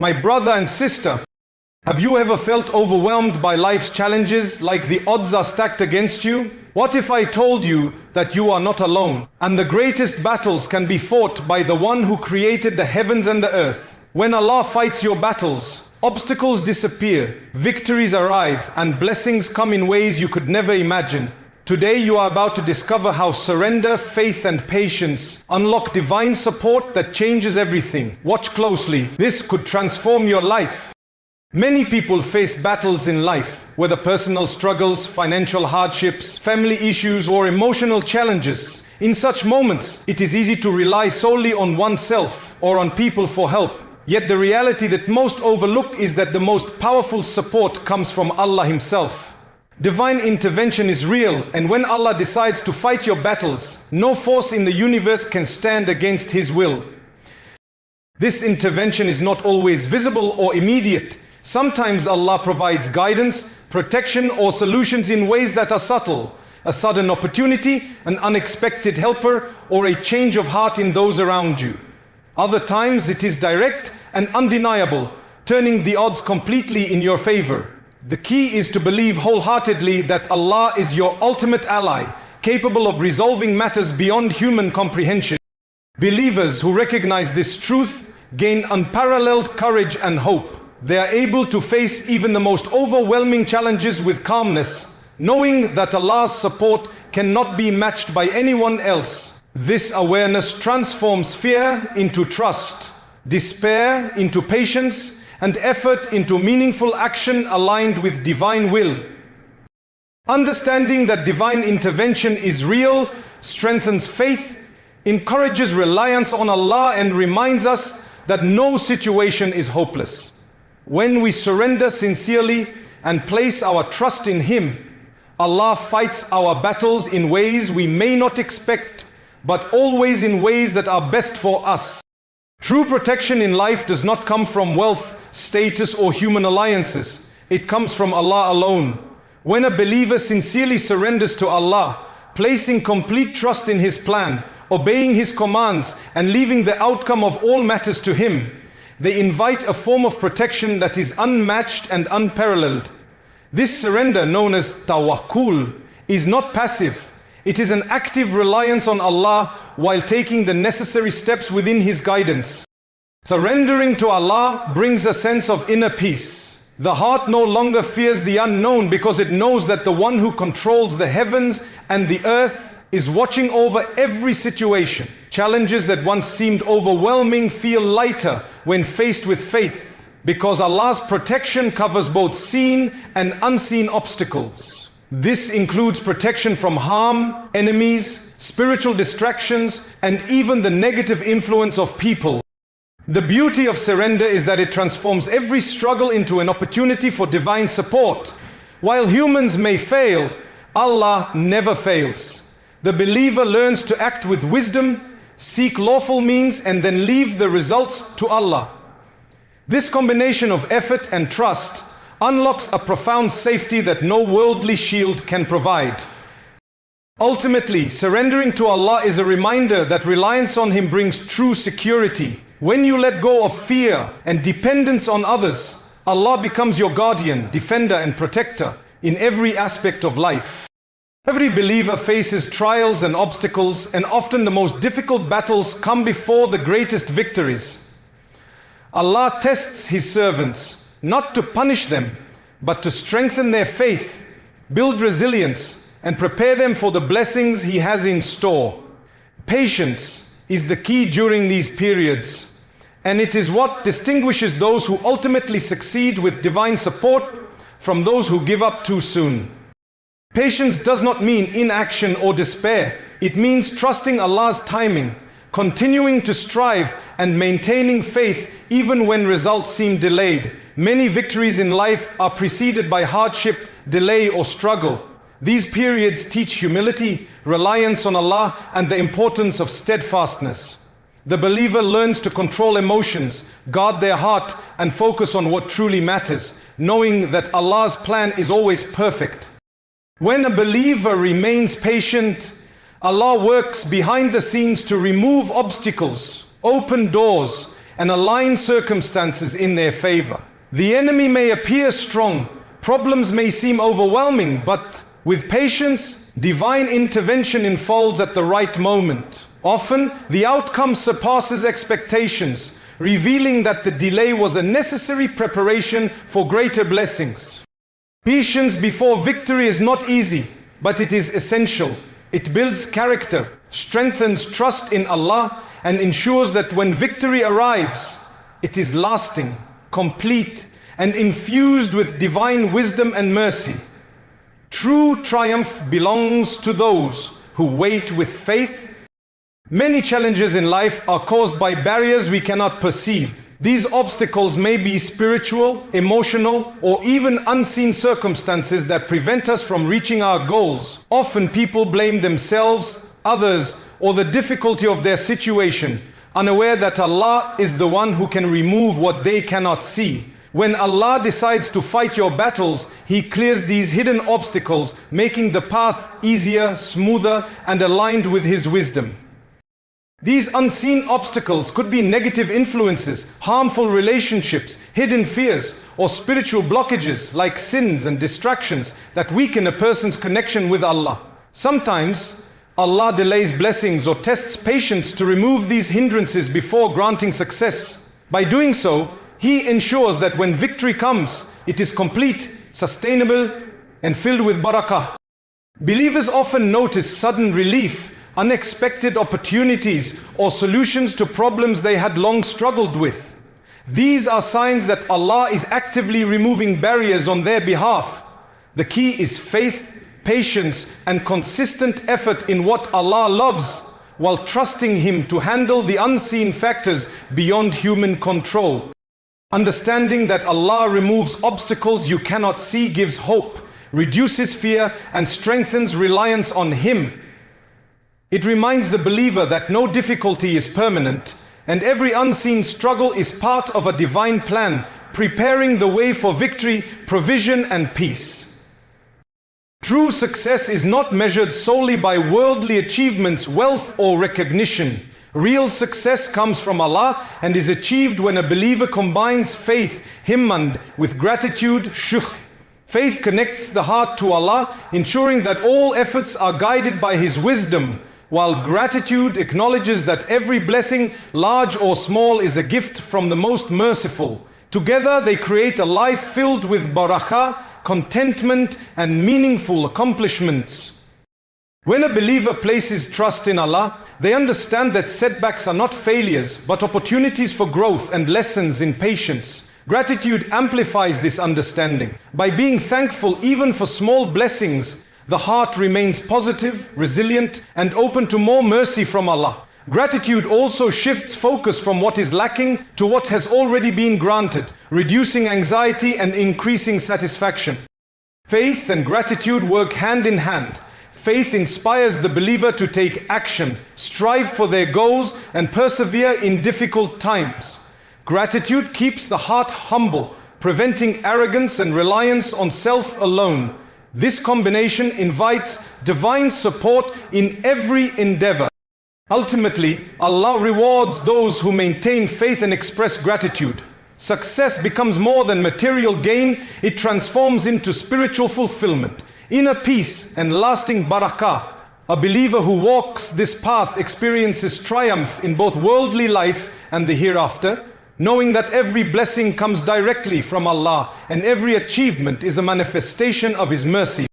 My brother and sister, have you ever felt overwhelmed by life's challenges, like the odds are stacked against you? What if I told you that you are not alone, and the greatest battles can be fought by the one who created the heavens and the earth? When Allah fights your battles, obstacles disappear, victories arrive, and blessings come in ways you could never imagine. Today you are about to discover how surrender, faith and patience unlock divine support that changes everything. Watch closely. This could transform your life. Many people face battles in life, whether personal struggles, financial hardships, family issues or emotional challenges. In such moments, it is easy to rely solely on oneself or on people for help. Yet the reality that most overlook is that the most powerful support comes from Allah Himself. Divine intervention is real, and when Allah decides to fight your battles, no force in the universe can stand against His will. This intervention is not always visible or immediate. Sometimes Allah provides guidance, protection or solutions in ways that are subtle. A sudden opportunity, an unexpected helper, or a change of heart in those around you. Other times it is direct and undeniable, turning the odds completely in your favor. The key is to believe wholeheartedly that Allah is your ultimate ally, capable of resolving matters beyond human comprehension. Believers who recognize this truth gain unparalleled courage and hope. They are able to face even the most overwhelming challenges with calmness, knowing that Allah's support cannot be matched by anyone else. This awareness transforms fear into trust, despair into patience, and effort into meaningful action aligned with divine will. Understanding that divine intervention is real strengthens faith, encourages reliance on Allah, and reminds us that no situation is hopeless. When we surrender sincerely and place our trust in Him, Allah fights our battles in ways we may not expect, but always in ways that are best for us. True protection in life does not come from wealth, status or human alliances. It comes from Allah alone. When a believer sincerely surrenders to Allah, placing complete trust in His plan, obeying His commands and leaving the outcome of all matters to Him, they invite a form of protection that is unmatched and unparalleled. This surrender, known as tawakkul, is not passive. It is an active reliance on Allah while taking the necessary steps within His guidance. Surrendering to Allah brings a sense of inner peace. The heart no longer fears the unknown because it knows that the one who controls the heavens and the earth is watching over every situation. Challenges that once seemed overwhelming feel lighter when faced with faith, because Allah's protection covers both seen and unseen obstacles. This includes protection from harm, enemies, spiritual distractions, and even the negative influence of people. The beauty of surrender is that it transforms every struggle into an opportunity for divine support. While humans may fail, Allah never fails. The believer learns to act with wisdom, seek lawful means, and then leave the results to Allah. This combination of effort and trust unlocks a profound safety that no worldly shield can provide. Ultimately, surrendering to Allah is a reminder that reliance on Him brings true security. When you let go of fear and dependence on others, Allah becomes your guardian, defender, and protector in every aspect of life. Every believer faces trials and obstacles, and often the most difficult battles come before the greatest victories. Allah tests His servants not to punish them, but to strengthen their faith, build resilience, and prepare them for the blessings He has in store. Patience is the key during these periods, and it is what distinguishes those who ultimately succeed with divine support from those who give up too soon. Patience does not mean inaction or despair. It means trusting Allah's timing, continuing to strive, and maintaining faith even when results seem delayed. Many victories in life are preceded by hardship, delay, or struggle. These periods teach humility, reliance on Allah, and the importance of steadfastness. The believer learns to control emotions, guard their heart, and focus on what truly matters, knowing that Allah's plan is always perfect. When a believer remains patient, Allah works behind the scenes to remove obstacles, open doors, and align circumstances in their favor. The enemy may appear strong, problems may seem overwhelming, but with patience, divine intervention unfolds at the right moment. Often, the outcome surpasses expectations, revealing that the delay was a necessary preparation for greater blessings. Patience before victory is not easy, but it is essential. It builds character, strengthens trust in Allah, and ensures that when victory arrives, it is lasting, complete, and infused with divine wisdom and mercy. True triumph belongs to those who wait with faith. Many challenges in life are caused by barriers we cannot perceive. These obstacles may be spiritual, emotional, or even unseen circumstances that prevent us from reaching our goals. Often people blame themselves, others, or the difficulty of their situation, unaware that Allah is the one who can remove what they cannot see. When Allah decides to fight your battles, He clears these hidden obstacles, making the path easier, smoother, and aligned with His wisdom. These unseen obstacles could be negative influences, harmful relationships, hidden fears, or spiritual blockages like sins and distractions that weaken a person's connection with Allah. Sometimes, Allah delays blessings or tests patience to remove these hindrances before granting success. By doing so, He ensures that when victory comes, it is complete, sustainable, and filled with barakah. Believers often notice sudden relief, unexpected opportunities, or solutions to problems they had long struggled with. These are signs that Allah is actively removing barriers on their behalf. The key is faith, patience, and consistent effort in what Allah loves, while trusting Him to handle the unseen factors beyond human control. Understanding that Allah removes obstacles you cannot see gives hope, reduces fear, and strengthens reliance on Him. It reminds the believer that no difficulty is permanent, and every unseen struggle is part of a divine plan, preparing the way for victory, provision, and peace. True success is not measured solely by worldly achievements, wealth, or recognition. Real success comes from Allah and is achieved when a believer combines faith, himmand, with gratitude, shukr. Faith connects the heart to Allah, ensuring that all efforts are guided by His wisdom, while gratitude acknowledges that every blessing, large or small, is a gift from the Most Merciful. Together they create a life filled with barakah, contentment, and meaningful accomplishments. When a believer places trust in Allah, they understand that setbacks are not failures, but opportunities for growth and lessons in patience. Gratitude amplifies this understanding. By being thankful even for small blessings, the heart remains positive, resilient, and open to more mercy from Allah. Gratitude also shifts focus from what is lacking to what has already been granted, reducing anxiety and increasing satisfaction. Faith and gratitude work hand in hand. Faith inspires the believer to take action, strive for their goals, and persevere in difficult times. Gratitude keeps the heart humble, preventing arrogance and reliance on self alone. This combination invites divine support in every endeavor. Ultimately, Allah rewards those who maintain faith and express gratitude. Success becomes more than material gain, it transforms into spiritual fulfillment, inner peace, and lasting barakah. A believer who walks this path experiences triumph in both worldly life and the hereafter, knowing that every blessing comes directly from Allah and every achievement is a manifestation of His mercy.